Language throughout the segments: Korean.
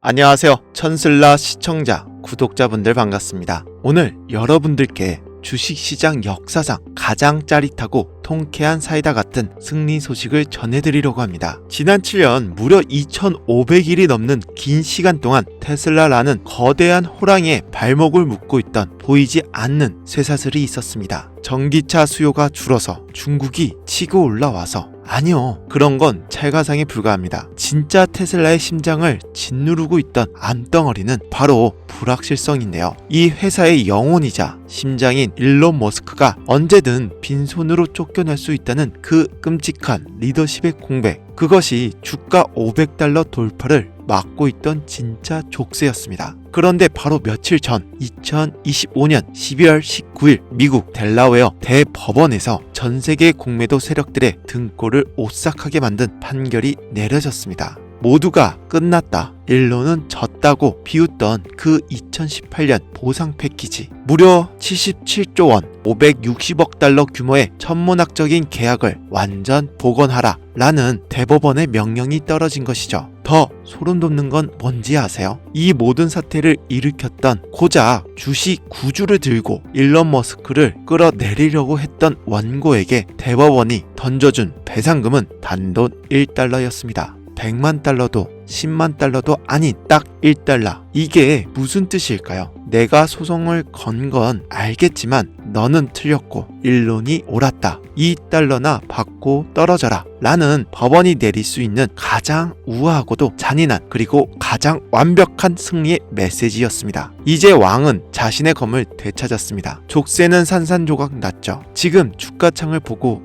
안녕하세요. 천슬라 시청자, 구독자분들 반갑습니다. 오늘 여러분들께 주식시장 역사상 가장 짜릿하고 통쾌한 사이다 같은 승리 소식을 전해드리려고 합니다. 지난 7년 무려 2,500일이 넘는 긴 시간 동안 테슬라라는 거대한 호랑이의 발목을 묶고 있던 보이지 않는 쇠사슬이 있었습니다. 전기차 수요가 줄어서 중국이 치고 올라와서 아니요, 그런 건 찰가상에 불과합니다. 진짜 테슬라의 심장을 짓누르고 있던 암덩어리는 바로 불확실성인데요. 이 회사의 영혼이자 심장인 일론 머스크가 언제든 빈손으로 쫓겨날 수 있다는 그 끔찍한 리더십의 공백, 그것이 주가 $500 돌파를 막고 있던 진짜 족쇄였습니다. 그런데 바로 며칠 전 2025년 12월 19일 미국 델라웨어 대법원에서 전세계 공매도 세력들의 등골을 오싹하게 만든 판결이 내려졌습니다. 모두가 끝났다, 일론은 졌다고 비웃던 그 2018년 보상 패키지, 무려 77조 원 560억 달러 규모의 천문학적인 계약을 완전 복원하라 라는 대법원의 명령이 떨어진 것이죠. 더 소름 돋는 건 뭔지 아세요? 이 모든 사태를 일으켰던 고작 주식 구주를 들고 일론 머스크를 끌어내리려고 했던 원고에게 대법원이 던져준 배상금은 단돈 $1였습니다. 100만 달러도 10만 달러도 아닌 딱 $1. 이게 무슨 뜻일까요? 내가 소송을 건 건 알겠지만 너는 틀렸고 일론이 옳았다. $2나 받고 떨어져라 라는 법원이 내릴 수 있는 가장 우아하고도 잔인한, 그리고 가장 완벽한 승리의 메시지였습니다. 이제 왕은 자신의 검을 되찾았습니다. 족쇄는 산산조각 났죠. 지금 주가창을 보고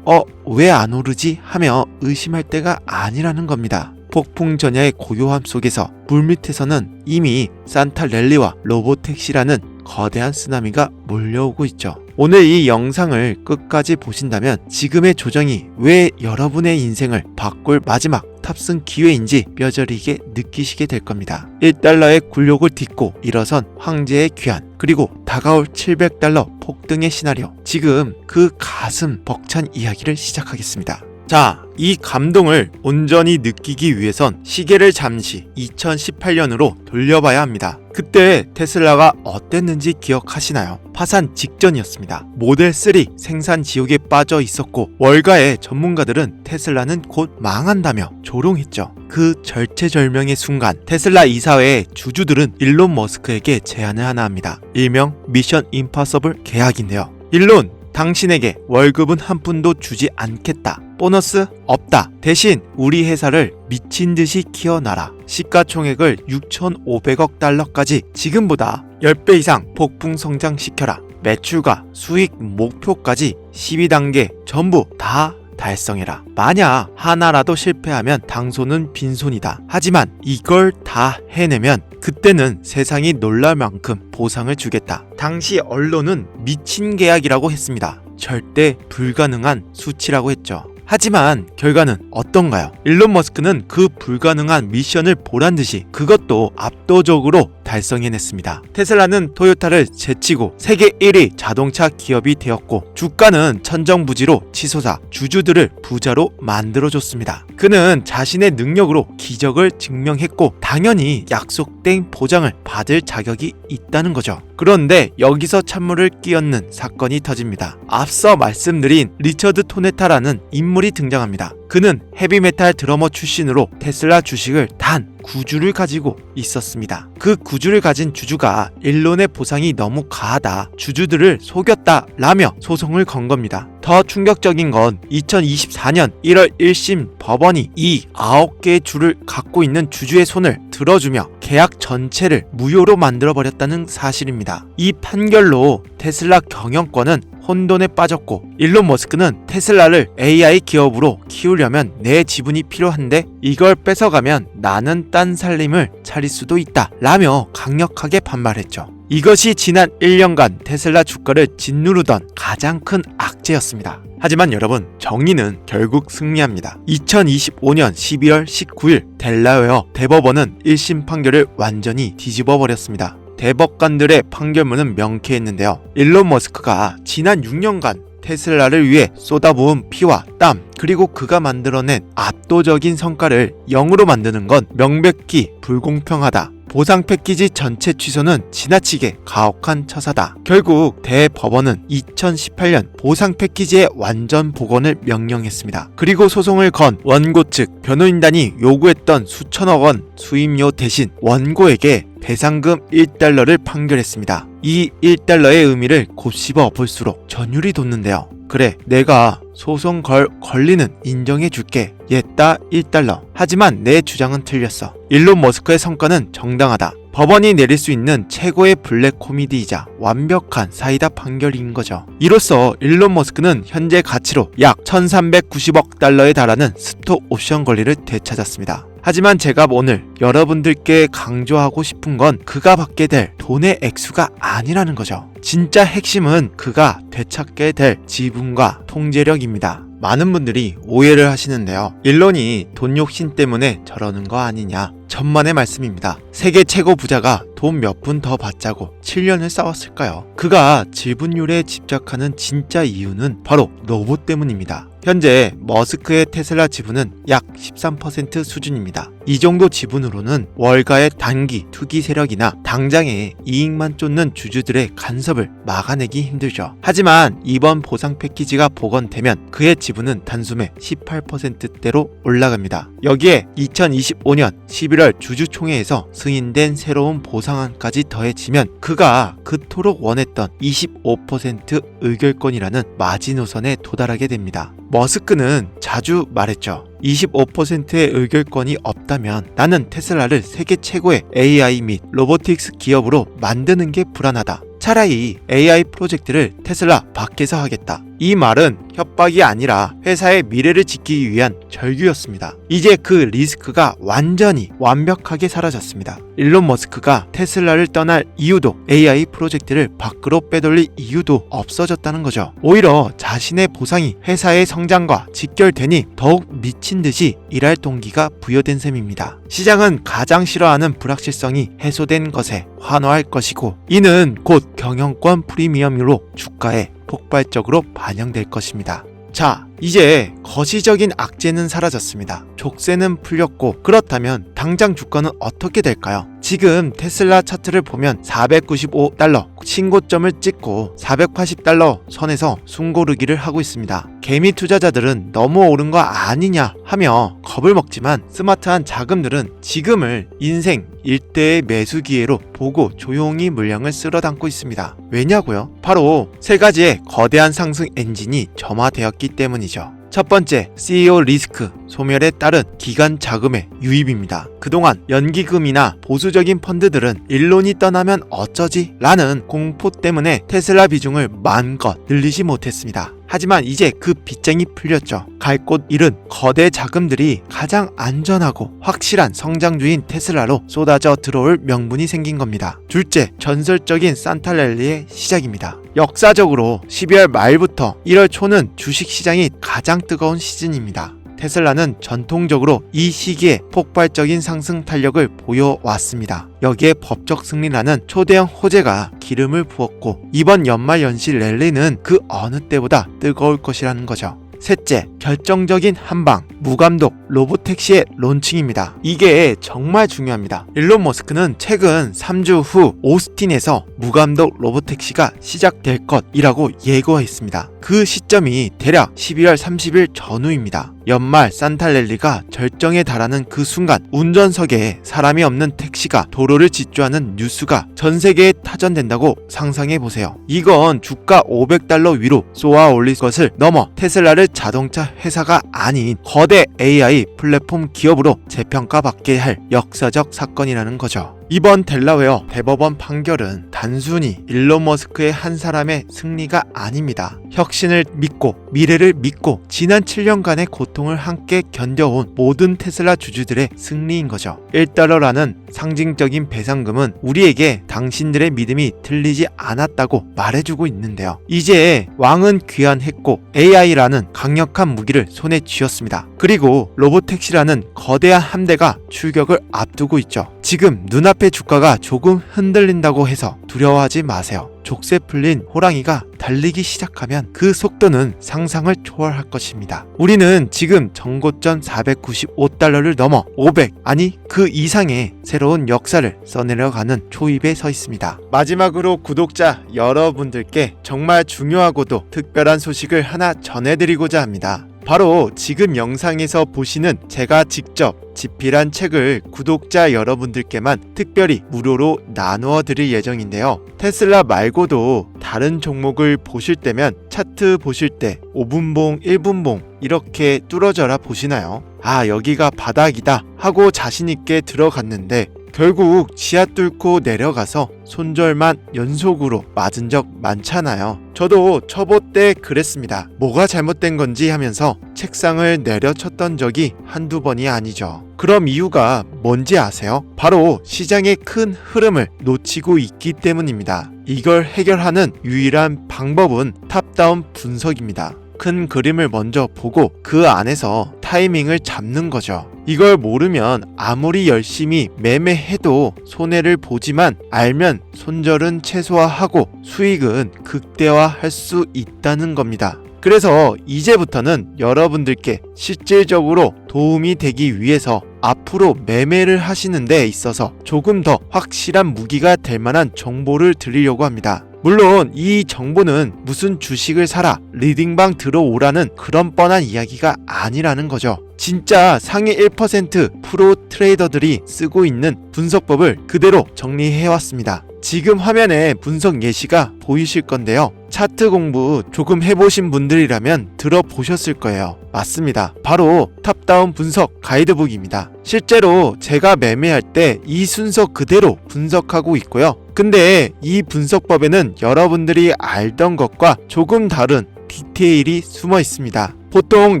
왜 안 오르지 하며 의심할 때가 아니라는 겁니다. 폭풍 전야의 고요함 속에서 물밑에서는 이미 산타랠리와 로보택시라는 거대한 쓰나미가 몰려오고 있죠. 오늘 이 영상을 끝까지 보신다면 지금의 조정이 왜 여러분의 인생을 바꿀 마지막 탑승 기회인지 뼈저리게 느끼시게 될 겁니다. $1의 굴욕을 딛고 일어선 황제의 귀환, 그리고 다가올 $700 폭등의 시나리오, 지금 그 가슴 벅찬 이야기를 시작하겠습니다. 자, 이 감동을 온전히 느끼기 위해선 시계를 잠시 2018년으로 돌려봐야 합니다. 그때 테슬라가 어땠는지 기억하시나요? 파산 직전이었습니다. 모델 3 생산 지옥에 빠져 있었고 월가의 전문가들은 테슬라는 곧 망한다며 조롱했죠. 그 절체절명의 순간 테슬라 이사회의 주주들은 일론 머스크에게 제안을 하나 합니다. 일명 미션 임파서블 계약인데요. 일론, 당신에게 월급은 한 푼도 주지 않겠다. 보너스 없다. 대신 우리 회사를 미친 듯이 키워놔라. 시가총액을 6,500억 달러까지 지금보다 10배 이상 폭풍 성장시켜라. 매출과 수익 목표까지 12단계 전부 다 달성해라. 만약 하나라도 실패하면 당손은 빈손이다. 하지만 이걸 다 해내면 그때는 세상이 놀랄 만큼 보상을 주겠다. 당시 언론은 미친 계약이라고 했습니다. 절대 불가능한 수치라고 했죠. 하지만 결과는 어떤가요? 일론 머스크는 그 불가능한 미션을 보란듯이 그것도 압도적으로 달성해냈습니다. 테슬라는 토요타를 제치고 세계 1위 자동차 기업이 되었고 주가는 천정부지로 치솟아 주주들을 부자로 만들어줬습니다. 그는 자신의 능력으로 기적을 증명했고 당연히 약속된 보장을 받을 자격이 있다는 거죠. 그런데 여기서 찬물을 끼얹는 사건이 터집니다. 앞서 말씀드린 리처드 토네타라는 인물이 등장합니다. 그는 헤비메탈 드러머 출신으로 테슬라 주식을 단 9주를 가지고 있었습니다. 그 9주를 가진 주주가 일론의 보상이 너무 과하다, 주주들을 속였다 라며 소송을 건 겁니다. 더 충격적인 건 2024년 1월 1심 법원이 이 9개의 주를 갖고 있는 주주의 손을 들어주며 계약 전체를 무효로 만들어버렸다는 사실입니다. 이 판결로 테슬라 경영권은 혼돈에 빠졌고 일론 머스크는 테슬라를 AI 기업으로 키우려면 내 지분이 필요한데 이걸 뺏어가면 나는 딴 살림을 차릴 수도 있다 라며 강력하게 반발했죠. 이것이 지난 1년간 테슬라 주가를 짓누르던 가장 큰 악재였습니다. 하지만 여러분, 정의는 결국 승리합니다. 2025년 12월 19일 델라웨어 대법원은 1심 판결을 완전히 뒤집어 버렸습니다. 대법관들의 판결문은 명쾌했는데요. 일론 머스크가 지난 6년간 테슬라를 위해 쏟아부은 피와 땀, 그리고 그가 만들어낸 압도적인 성과를 0으로 만드는 건 명백히 불공평하다, 보상 패키지 전체 취소는 지나치게 가혹한 처사다. 결국 대법원은 2018년 보상 패키지의 완전 복원을 명령했습니다. 그리고 소송을 건 원고 측 변호인단이 요구했던 수천억 원 수임료 대신 원고에게 배상금 1달러를 판결했습니다. 이 1달러의 의미를 곱씹어 볼수록 전율이 돋는데요. 그래, 내가 소송 걸리는 인정해줄게. 옛다 1달러. 하지만 내 주장은 틀렸어. 일론 머스크의 성과는 정당하다. 법원이 내릴 수 있는 최고의 블랙 코미디이자 완벽한 사이다 판결인 거죠. 이로써 일론 머스크는 현재 가치로 약 1390억 달러에 달하는 스톡 옵션 권리를 되찾았습니다. 하지만 제가 오늘 여러분들께 강조하고 싶은 건 그가 받게 될 돈의 액수가 아니라는 거죠. 진짜 핵심은 그가 되찾게 될 지분과 통제력입니다. 많은 분들이 오해를 하시는데요. 일론이 돈 욕심 때문에 저러는 거 아니냐. 천만의 말씀입니다. 세계 최고 부자가 돈 몇 푼 더 받자고 7년을 싸웠을까요? 그가 지분율에 집착하는 진짜 이유는 바로 로봇 때문입니다. 현재 머스크의 테슬라 지분은 약 13% 수준입니다. 이 정도 지분으로는 월가의 단기 투기 세력이나 당장의 이익만 쫓는 주주들의 간섭을 막아내기 힘들죠. 하지만 이번 보상 패키지가 복원되면 그의 지분은 단숨에 18%대로 올라갑니다. 여기에 2025년 11월 주주총회에서 승인된 새로운 보상안까지 더해지면 그가 그토록 원했던 25% 의결권이라는 마지노선에 도달하게 됩니다. 머스크는 자주 말했죠. 25%의 의결권이 없다면 나는 테슬라를 세계 최고의 AI 및 로보틱스 기업으로 만드는 게 불안하다. 차라리 AI 프로젝트를 테슬라 밖에서 하겠다. 이 말은 협박이 아니라 회사의 미래를 지키기 위한 절규였습니다. 이제 그 리스크가 완전히 완벽하게 사라졌습니다. 일론 머스크가 테슬라를 떠날 이유도 AI 프로젝트를 밖으로 빼돌릴 이유도 없어졌다는 거죠. 오히려 자신의 보상이 회사의 성장과 직결되니 더욱 미친 듯이 일할 동기가 부여된 셈입니다. 시장은 가장 싫어하는 불확실성이 해소된 것에 환호할 것이고 이는 곧 경영권 프리미엄으로 주가에 폭발적으로 반영될 것입니다. 자, 이제 거시적인 악재는 사라졌습니다. 족쇄는 풀렸고 그렇다면 당장 주가는 어떻게 될까요? 지금 테슬라 차트를 보면 495달러 신고점을 찍고 480달러 선에서 숨고르기를 하고 있습니다. 개미 투자자들은 너무 오른 거 아니냐 하며 겁을 먹지만 스마트한 자금들은 지금을 인생 일대의 매수 기회로 보고 조용히 물량을 쓸어 담고 있습니다. 왜냐고요? 바로 세 가지의 거대한 상승 엔진이 점화되었기 때문이죠. 첫 번째, CEO 리스크 소멸에 따른 기관 자금의 유입입니다. 그동안 연기금이나 보수적인 펀드들은 일론이 떠나면 어쩌지? 라는 공포 때문에 테슬라 비중을 마음껏 늘리지 못했습니다. 하지만 이제 그 빗장이 풀렸죠. 갈 곳 잃은 거대 자금들이 가장 안전하고 확실한 성장주인 테슬라로 쏟아져 들어올 명분이 생긴 겁니다. 둘째, 전설적인 산타랠리의 시작입니다. 역사적으로 12월 말부터 1월 초는 주식시장이 가장 뜨거운 시즌입니다. 테슬라는 전통적으로 이 시기에 폭발적인 상승 탄력을 보여왔습니다. 여기에 법적 승리라는 초대형 호재가 기름을 부었고 이번 연말 연시 랠리는 그 어느 때보다 뜨거울 것이라는 거죠. 셋째, 결정적인 한방 무감독 로보택시의 론칭입니다. 이게 정말 중요합니다. 일론 머스크는 최근 3주 후 오스틴에서 무감독 로보택시가 시작될 것이라고 예고했습니다. 그 시점이 대략 12월 30일 전후입니다. 연말 산타랠리가 절정에 달하는 그 순간 운전석에 사람이 없는 택시가 도로를 질주하는 뉴스가 전 세계에 타전된다고 상상해보세요. 이건 주가 500달러 위로 쏘아 올릴 것을 넘어 테슬라를 자동차 회사가 아닌 거대 AI 플랫폼 기업으로 재평가받게 할 역사적 사건이라는 거죠. 이번 델라웨어 대법원 판결은 단순히 일론 머스크의 한 사람의 승리가 아닙니다. 혁신을 믿고 미래를 믿고 지난 7년간의 고통을 함께 견뎌온 모든 테슬라 주주들의 승리인 거죠. 1달러라는 상징적인 배상금은 우리에게 당신들의 믿음이 틀리지 않았다고 말해주고 있는데요. 이제 왕은 귀환했고 AI라는 강력한 무기를 손에 쥐었습니다. 그리고 로보택시라는 거대한 함대가 출격을 앞두고 있죠. 지금 눈앞에 코스피 주가가 조금 흔들린다고 해서 두려워하지 마세요. 족쇄 풀린 호랑이가 달리기 시작하면 그 속도는 상상을 초월할 것입니다. 우리는 지금 전고점 495달러를 넘어 500, 아니 그 이상의 새로운 역사를 써내려가는 초입에 서 있습니다. 마지막으로 구독자 여러분들께 정말 중요하고도 특별한 소식을 하나 전해드리고자 합니다. 바로 지금 영상에서 보시는 제가 직접 집필한 책을 구독자 여러분들께만 특별히 무료로 나누어 드릴 예정인데요. 테슬라 말고도 다른 종목을 보실 때면 차트 보실 때 5분봉, 1분봉 이렇게 뚫어져라 보시나요? 아, 여기가 바닥이다 하고 자신있게 들어갔는데 결국 지하 뚫고 내려가서 손절만 연속으로 맞은 적 많잖아요. 저도 초보 때 그랬습니다. 뭐가 잘못된 건지 하면서 책상을 내려쳤던 적이 한두 번이 아니죠. 그럼 이유가 뭔지 아세요? 바로 시장의 큰 흐름을 놓치고 있기 때문입니다. 이걸 해결하는 유일한 방법은 탑다운 분석입니다. 큰 그림을 먼저 보고 그 안에서 타이밍을 잡는 거죠. 이걸 모르면 아무리 열심히 매매해도 손해를 보지만 알면 손절은 최소화하고 수익은 극대화할 수 있다는 겁니다. 그래서 이제부터는 여러분들께 실질적으로 도움이 되기 위해서 앞으로 매매를 하시는 데 있어서 조금 더 확실한 무기가 될 만한 정보를 드리려고 합니다. 물론 이 정보는 무슨 주식을 사라, 리딩방 들어오라는 그런 뻔한 이야기가 아니라는 거죠. 진짜 상위 1% 프로 트레이더들이 쓰고 있는 분석법을 그대로 정리해왔습니다. 지금 화면에 분석 예시가 보이실 건데요. 차트 공부 조금 해보신 분들이라면 들어보셨을 거예요. 맞습니다. 바로 탑다운 분석 가이드북입니다. 실제로 제가 매매할 때 이 순서 그대로 분석하고 있고요. 근데 이 분석법에는 여러분들이 알던 것과 조금 다른 디테일이 숨어 있습니다. 보통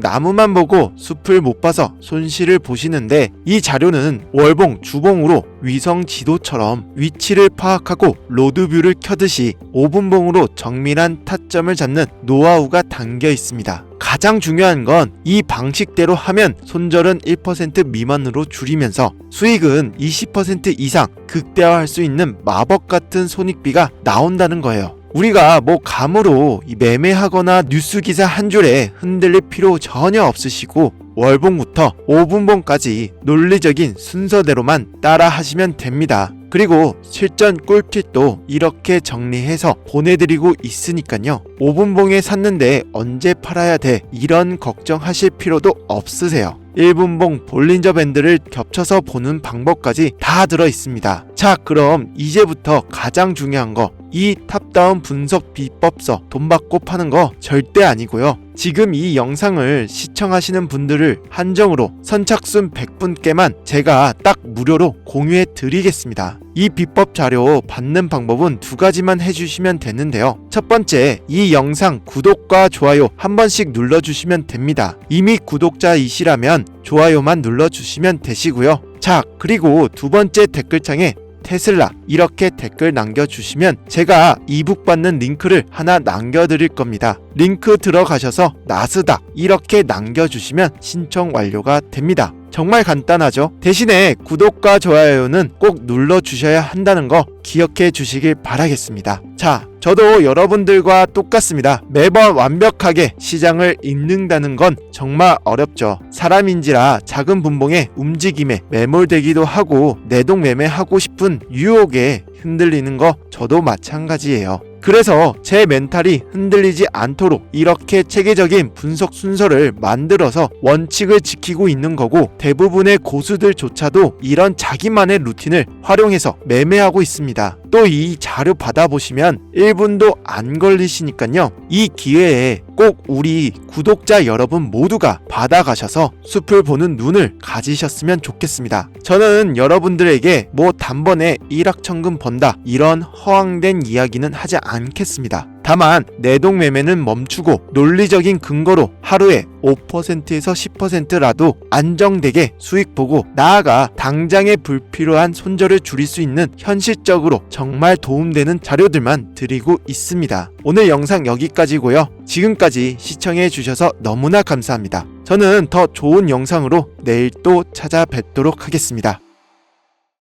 나무만 보고 숲을 못 봐서 손실을 보시는데 이 자료는 월봉, 주봉으로 위성 지도처럼 위치를 파악하고 로드뷰를 켜듯이 5분봉으로 정밀한 타점을 잡는 노하우가 담겨 있습니다. 가장 중요한 건 이 방식대로 하면 손절은 1% 미만으로 줄이면서 수익은 20% 이상 극대화할 수 있는 마법 같은 손익비가 나온다는 거예요. 우리가 뭐 감으로 매매하거나 뉴스 기사 한 줄에 흔들릴 필요 전혀 없으시고 월봉부터 5분봉까지 논리적인 순서대로만 따라 하시면 됩니다. 그리고 실전 꿀팁도 이렇게 정리해서 보내드리고 있으니까요. 5분봉에 샀는데 언제 팔아야 돼? 이런 걱정하실 필요도 없으세요. 1분봉 볼린저 밴드를 겹쳐서 보는 방법까지 다 들어 있습니다. 자, 그럼 이제부터 가장 중요한 거, 이 탑다운 분석 비법서 돈 받고 파는 거 절대 아니고요. 지금 이 영상을 시청하시는 분들을 한정으로 선착순 100분께만 제가 딱 무료로 공유해 드리겠습니다. 이 비법 자료 받는 방법은 두 가지만 해주시면 되는데요. 첫 번째, 이 영상 구독과 좋아요 한 번씩 눌러주시면 됩니다. 이미 구독자이시라면 좋아요만 눌러주시면 되시고요. 자, 그리고 두 번째 댓글창에 테슬라 이렇게 댓글 남겨주시면 제가 이북 받는 링크를 하나 남겨드릴 겁니다. 링크 들어가셔서 나스닥 이렇게 남겨주시면 신청 완료가 됩니다. 정말 간단하죠? 대신에 구독과 좋아요는 꼭 눌러주셔야 한다는 거 기억해 주시길 바라겠습니다. 자, 저도 여러분들과 똑같습니다. 매번 완벽하게 시장을 읽는다는 건 정말 어렵죠. 사람인지라 작은 분봉의 움직임에 매몰되기도 하고 내동 매매하고 싶은 유혹에 흔들리는 거 저도 마찬가지예요. 그래서 제 멘탈이 흔들리지 않도록 이렇게 체계적인 분석 순서를 만들어서 원칙을 지키고 있는 거고, 대부분의 고수들조차도 이런 자기만의 루틴을 활용해서 매매하고 있습니다. 또 이 자료 받아보시면 1분도 안 걸리시니까요. 이 기회에 꼭 우리 구독자 여러분 모두가 받아가셔서 숲을 보는 눈을 가지셨으면 좋겠습니다. 저는 여러분들에게 뭐 단번에 일확천금 번다 이런 허황된 이야기는 하지 않겠습니다. 다만 내동 매매는 멈추고 논리적인 근거로 하루에 5%에서 10%라도 안정되게 수익 보고, 나아가 당장의 불필요한 손절을 줄일 수 있는 현실적으로 정말 도움되는 자료들만 드리고 있습니다. 오늘 영상 여기까지고요. 지금까지 시청해 주셔서 너무나 감사합니다. 저는 더 좋은 영상으로 내일 또 찾아뵙도록 하겠습니다.